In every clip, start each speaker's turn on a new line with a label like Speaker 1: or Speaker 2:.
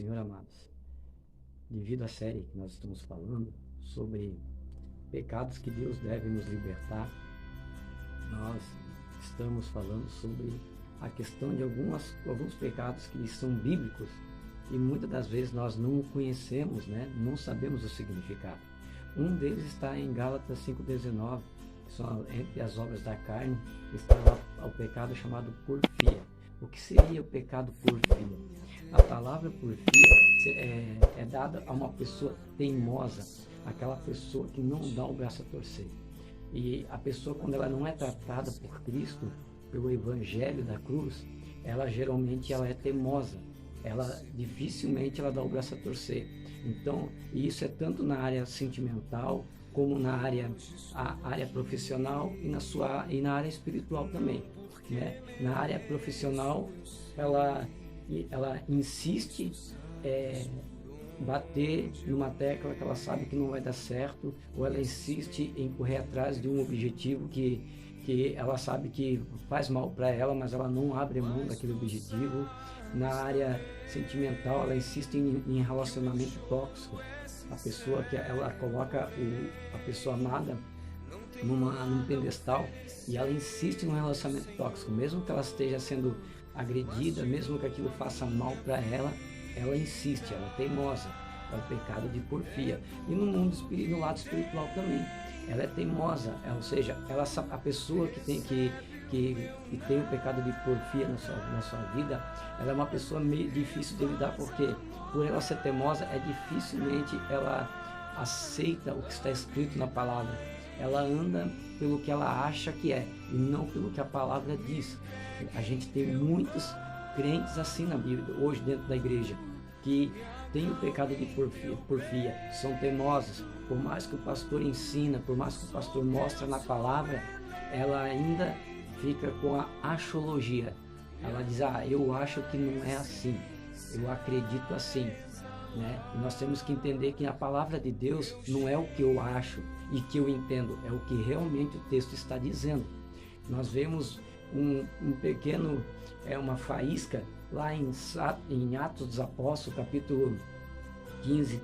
Speaker 1: Senhor, amados, devido à série que nós estamos falando sobre pecados que Deus deve nos libertar, nós estamos falando sobre a questão de alguns pecados que são bíblicos e muitas das vezes nós não conhecemos, não sabemos o significado. Um deles está em Gálatas 5,19, que são entre as obras da carne, está lá o pecado chamado porfia. O que seria o pecado porfia? A palavra porfia é dada a uma pessoa teimosa, aquela pessoa que não dá o braço a torcer. E a pessoa, quando ela não é tratada por Cristo, pelo Evangelho da cruz, ela geralmente é teimosa. Dificilmente ela dá o braço a torcer. Então, isso é tanto na área sentimental, como na área profissional e na área espiritual também. Na área profissional, ela insiste bater numa tecla que ela sabe que não vai dar certo, ou ela insiste em correr atrás de um objetivo que ela sabe que faz mal para ela, mas ela não abre mão daquele objetivo. Na área sentimental, ela insiste em relacionamento tóxico. A pessoa que ela coloca a pessoa amada num pedestal e ela insiste num relacionamento tóxico, mesmo que ela esteja sendo agredida, mesmo que aquilo faça mal para ela, ela insiste, ela é teimosa. É o pecado de porfia. E no lado espiritual também, ela é teimosa, ou seja, a pessoa que tem o pecado de porfia na sua vida, ela é uma pessoa meio difícil de lidar, porque por ela ser teimosa, dificilmente ela aceita o que está escrito na palavra. Ela anda pelo que ela acha que é, e não pelo que a palavra diz. A gente tem muitos crentes assim na Bíblia, hoje dentro da igreja, que tem o pecado de porfia, são teimosos. Por mais que o pastor ensina, por mais que o pastor mostra na palavra, ela ainda fica com a achologia. Ela diz, eu acho que não é assim, eu acredito assim. E nós temos que entender que a palavra de Deus não é o que eu acho e que eu entendo, é o que realmente o texto está dizendo. Nós vemos uma faísca lá em Atos dos Apóstolos, capítulo 15,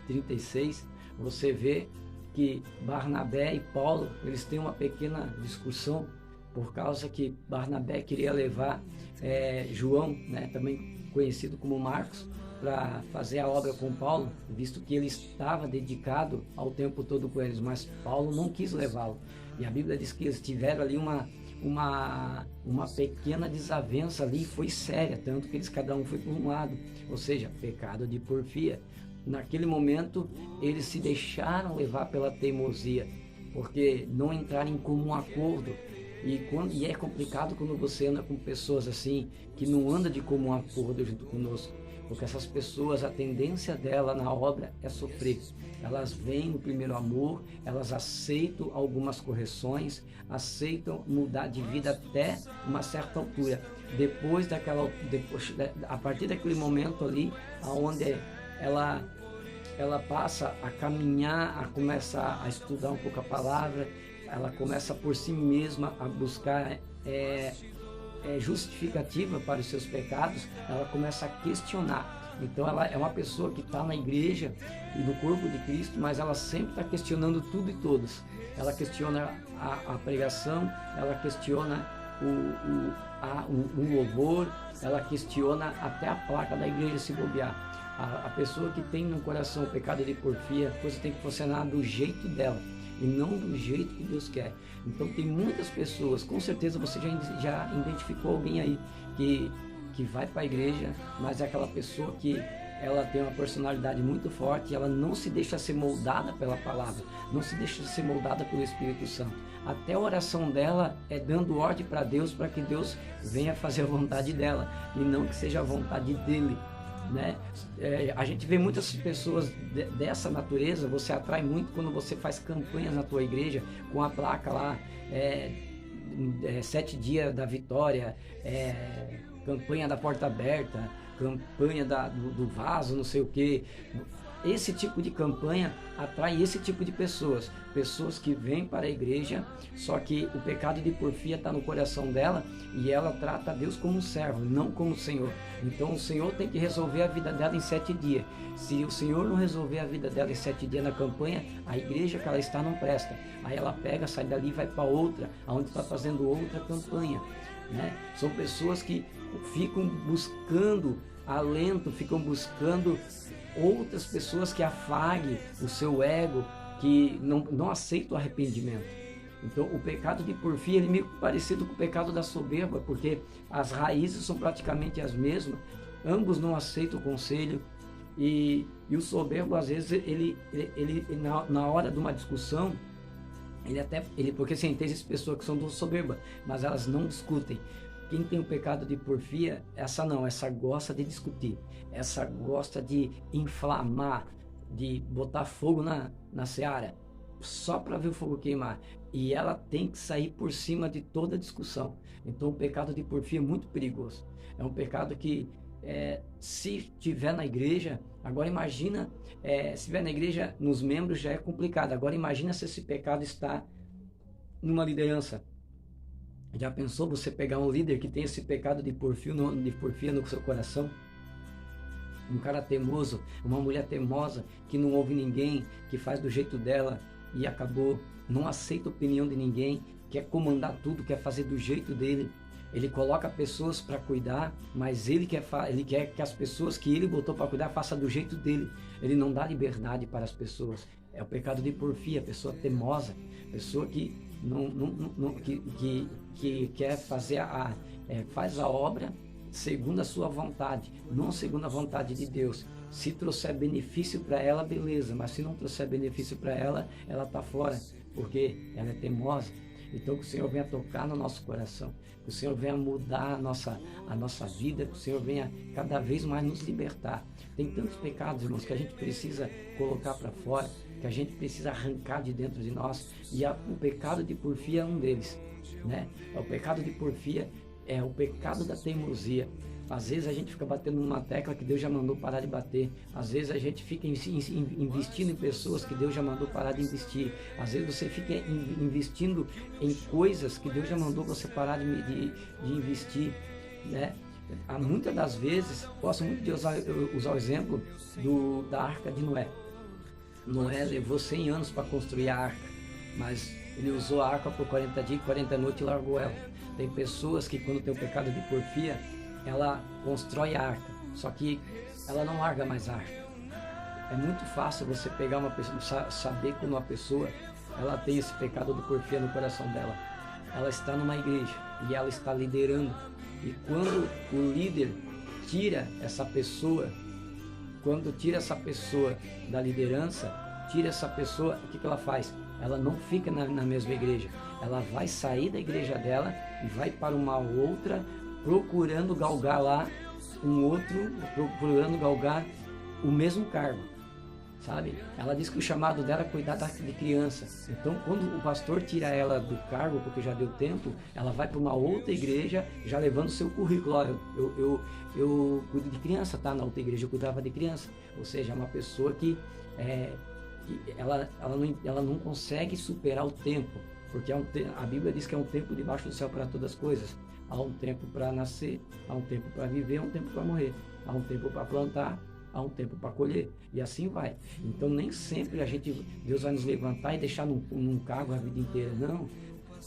Speaker 1: 36, você vê que Barnabé e Paulo, eles têm uma pequena discussão, por causa que Barnabé queria levar João, também conhecido como Marcos, para fazer a obra com Paulo, visto que ele estava dedicado ao tempo todo com eles, mas Paulo não quis levá-lo. E a Bíblia diz que eles tiveram ali uma pequena desavença ali, foi séria, tanto que cada um foi por um lado, ou seja, pecado de porfia. Naquele momento, eles se deixaram levar pela teimosia, porque não entraram em comum acordo. E é complicado quando você anda com pessoas assim, que não andam de comum acordo junto conosco, porque essas pessoas, a tendência dela na obra é sofrer. Elas veem o primeiro amor, elas aceitam algumas correções, aceitam mudar de vida até uma certa altura. A partir daquele momento ali, onde ela passa a caminhar, a começar a estudar um pouco a palavra, ela começa por si mesma a buscar justificativa para os seus pecados, ela começa a questionar. Então ela é uma pessoa que está na igreja e no corpo de Cristo, mas ela sempre está questionando tudo e todos. Ela questiona a pregação, ela questiona o louvor, ela questiona até a placa da igreja se bobear. A pessoa que tem no coração o pecado de porfia, a coisa tem que funcionar do jeito dela e não do jeito que Deus quer. Então tem muitas pessoas, com certeza você já identificou alguém aí que vai para a igreja, mas é aquela pessoa que ela tem uma personalidade muito forte e ela não se deixa ser moldada pela palavra, não se deixa ser moldada pelo Espírito Santo. Até a oração dela é dando ordem para Deus, para que Deus venha fazer a vontade dela e não que seja a vontade dele. A gente vê muitas pessoas dessa natureza, você atrai muito quando você faz campanhas na tua igreja com a placa lá, 7 dias da vitória, campanha da porta aberta, campanha do vaso, não sei o que. esse tipo de campanha atrai esse tipo de pessoas. Pessoas que vêm para a igreja, só que o pecado de porfia está no coração dela e ela trata Deus como um servo, não como o Senhor. Então o Senhor tem que resolver a vida dela em 7 dias. Se o Senhor não resolver a vida dela em 7 dias na campanha, a igreja que ela está não presta. Aí ela pega, sai dali e vai para outra, onde está fazendo outra campanha. Né? São pessoas que ficam buscando alento, ficam buscando outras pessoas que afaguem o seu ego, que não aceitam o arrependimento. Então o pecado de porfia é meio parecido com o pecado da soberba, porque as raízes são praticamente as mesmas, ambos não aceitam o conselho, e o soberbo às vezes ele na hora de uma discussão, porque tem essas pessoas que são do soberba, mas elas não discutem. Quem tem o pecado de porfia, essa gosta de discutir, essa gosta de inflamar, de botar fogo na seara, só para ver o fogo queimar. E ela tem que sair por cima de toda discussão. Então o pecado de porfia é muito perigoso. É um pecado que, se tiver na igreja, agora imagina, se tiver na igreja, nos membros já é complicado. Agora imagina se esse pecado está numa liderança. Já pensou você pegar um líder que tem esse pecado de porfia no seu coração? Um cara teimoso, uma mulher teimosa, que não ouve ninguém, que faz do jeito dela e acabou, não aceita a opinião de ninguém, quer comandar tudo, quer fazer do jeito dele. Ele coloca pessoas para cuidar, mas ele quer que as pessoas que ele botou para cuidar façam do jeito dele. Ele não dá liberdade para as pessoas. É o pecado de porfia, pessoa teimosa, pessoa que que quer fazer faz a obra segundo a sua vontade, não segundo a vontade de Deus. Se trouxer benefício para ela, beleza, mas se não trouxer benefício para ela, ela está fora, porque ela é teimosa. Então que o Senhor venha tocar no nosso coração, que o Senhor venha mudar a nossa vida, que o Senhor venha cada vez mais nos libertar. Tem tantos pecados, irmãos, que a gente precisa colocar para fora, que a gente precisa arrancar de dentro de nós, e o pecado de porfia é um deles, né? O pecado de porfia é o pecado da teimosia. Às vezes a gente fica batendo numa tecla que Deus já mandou parar de bater. Às vezes a gente fica investindo em pessoas que Deus já mandou parar de investir. Às vezes você fica investindo em coisas que Deus já mandou você parar de investir, né? Muitas das vezes, gosto muito de usar o exemplo da arca de Noé. Noé levou 100 anos para construir a arca, mas ele usou a arca por 40 dias e 40 noites e largou ela. Tem pessoas que, quando tem o pecado de porfia, ela constrói a arca, só que ela não larga mais a arca. É muito fácil você pegar uma pessoa, saber quando uma pessoa ela tem esse pecado de porfia no coração dela. Ela está numa igreja e ela está liderando, e quando o líder tira essa pessoa, da liderança, tira essa pessoa, o que ela faz? Ela não fica na mesma igreja, ela vai sair da igreja dela e vai para uma outra, procurando galgar lá procurando galgar o mesmo cargo, sabe? Ela diz que o chamado dela é cuidar de criança. Então, quando o pastor tira ela do cargo, porque já deu tempo, ela vai para uma outra igreja, já levando o seu currículo. Ó, eu cuido de criança, tá? Na outra igreja eu cuidava de criança. Ou seja, é uma pessoa que ela não consegue superar o tempo, porque a Bíblia diz que é um tempo debaixo do céu para todas as coisas. Há um tempo para nascer, há um tempo para viver, há um tempo para morrer, há um tempo para plantar, há um tempo para colher, e assim vai. Então nem sempre Deus vai nos levantar e deixar num cargo a vida inteira, não.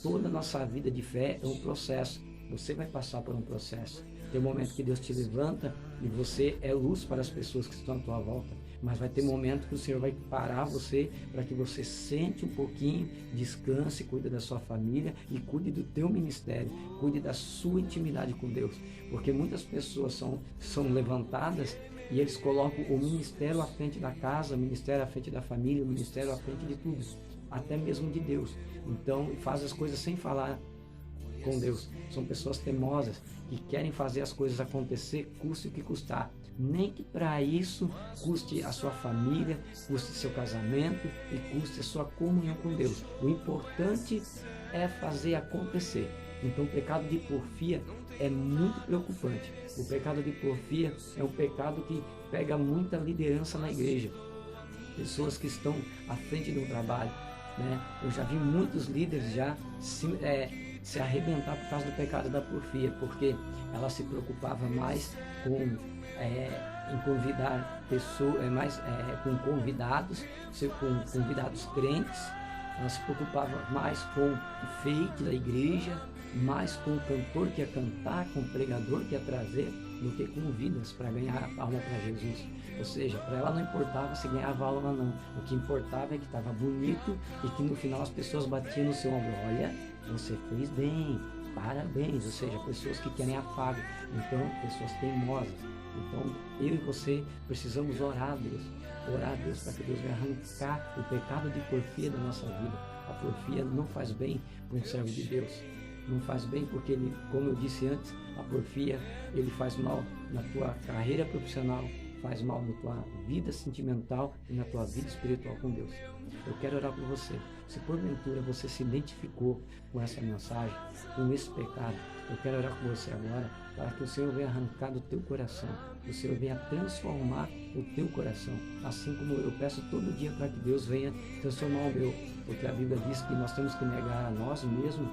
Speaker 1: Toda a nossa vida de fé é um processo, você vai passar por um processo. Tem um momento que Deus te levanta e você é luz para as pessoas que estão à tua volta, mas vai ter momento que o Senhor vai parar você para que você sente um pouquinho, descanse, cuide da sua família e cuide do teu ministério, cuide da sua intimidade com Deus, porque muitas pessoas são levantadas e eles colocam o ministério à frente da casa, o ministério à frente da família, o ministério à frente de tudo, até mesmo de Deus. Então faz as coisas sem falar com Deus. São pessoas teimosas que querem fazer as coisas acontecer, custe o que custar. Nem que para isso custe a sua família, custe seu casamento e custe a sua comunhão com Deus. O importante é fazer acontecer. Então o pecado de porfia é muito preocupante. O pecado de porfia é um pecado que pega muita liderança na igreja. pessoas que estão à frente do trabalho, né? Eu já vi muitos líderes já se arrebentar por causa do pecado da porfia, porque ela se preocupava mais em convidar pessoas, com convidados, com convidados crentes. Ela se preocupava mais com o enfeite da igreja, mais com o cantor que ia cantar, com o pregador que ia trazer, do que com vidas para ganhar alma para Jesus. Ou seja, para ela não importava se ganhava alma ou não. O que importava é que estava bonito e que no final as pessoas batiam no seu ombro. Olha, você fez bem, parabéns. Ou seja, pessoas que querem afago. Então, pessoas teimosas. Então, eu e você precisamos orar a Deus. Orar a Deus para que Deus venha arrancar o pecado de porfia da nossa vida. A porfia não faz bem para um servo de Deus. Não faz bem porque ele, como eu disse antes, a porfia, ele faz mal na tua carreira profissional, faz mal na tua vida sentimental e na tua vida espiritual com Deus. Eu quero orar por você. Se porventura você se identificou com essa mensagem, com esse pecado, eu quero orar com você agora para que o Senhor venha arrancar do teu coração, que o Senhor venha transformar o teu coração, assim como eu peço todo dia para que Deus venha transformar o meu, porque a Bíblia diz que nós temos que negar a nós mesmos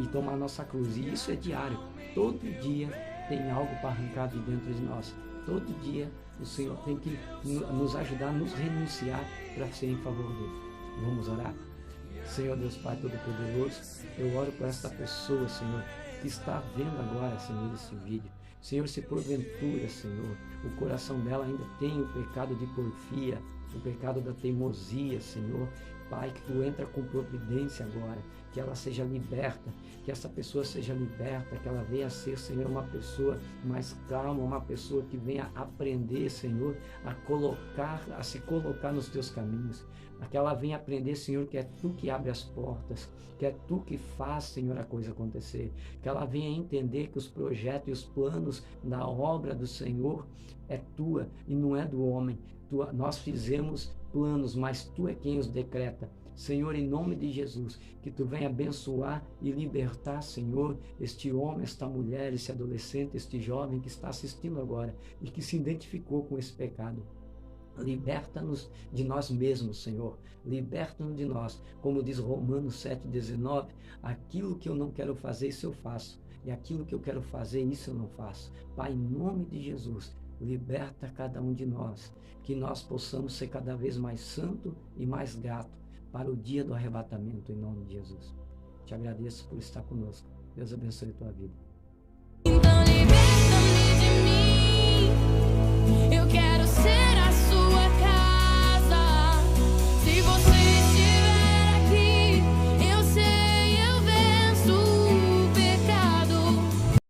Speaker 1: e tomar nossa cruz, e isso é diário. Todo dia tem algo para arrancar de dentro de nós. Todo dia o Senhor tem que nos ajudar a nos renunciar para ser em favor dele. Vamos orar? Senhor Deus Pai Todo-Poderoso, eu oro por esta pessoa, Senhor, que está vendo agora, Senhor, esse vídeo. Senhor, se porventura, Senhor, o coração dela ainda tem o pecado de porfia, o pecado da teimosia, Senhor, Pai, que Tu entra com providência agora, que ela seja liberta, que essa pessoa seja liberta, que ela venha a ser, Senhor, uma pessoa mais calma, uma pessoa que venha aprender, Senhor, a se colocar nos Teus caminhos, que ela venha aprender, Senhor, que é Tu que abre as portas, que é Tu que faz, Senhor, a coisa acontecer, que ela venha entender que os projetos e os planos da obra do Senhor é Tua e não é do homem. Nós fizemos planos, mas Tu é quem os decreta. Senhor, em nome de Jesus, que Tu venha abençoar e libertar, Senhor, este homem, esta mulher, esse adolescente, este jovem que está assistindo agora e que se identificou com esse pecado. Liberta-nos de nós mesmos, Senhor. Liberta-nos de nós. Como diz Romanos 7,19, aquilo que eu não quero fazer, isso eu faço. E aquilo que eu quero fazer, isso eu não faço. Pai, em nome de Jesus, liberta cada um de nós. Que nós possamos ser cada vez mais santo e mais grato para o dia do arrebatamento, em nome de Jesus. Te agradeço por estar conosco. Deus abençoe a tua vida.
Speaker 2: Então liberta-me de mim. Eu quero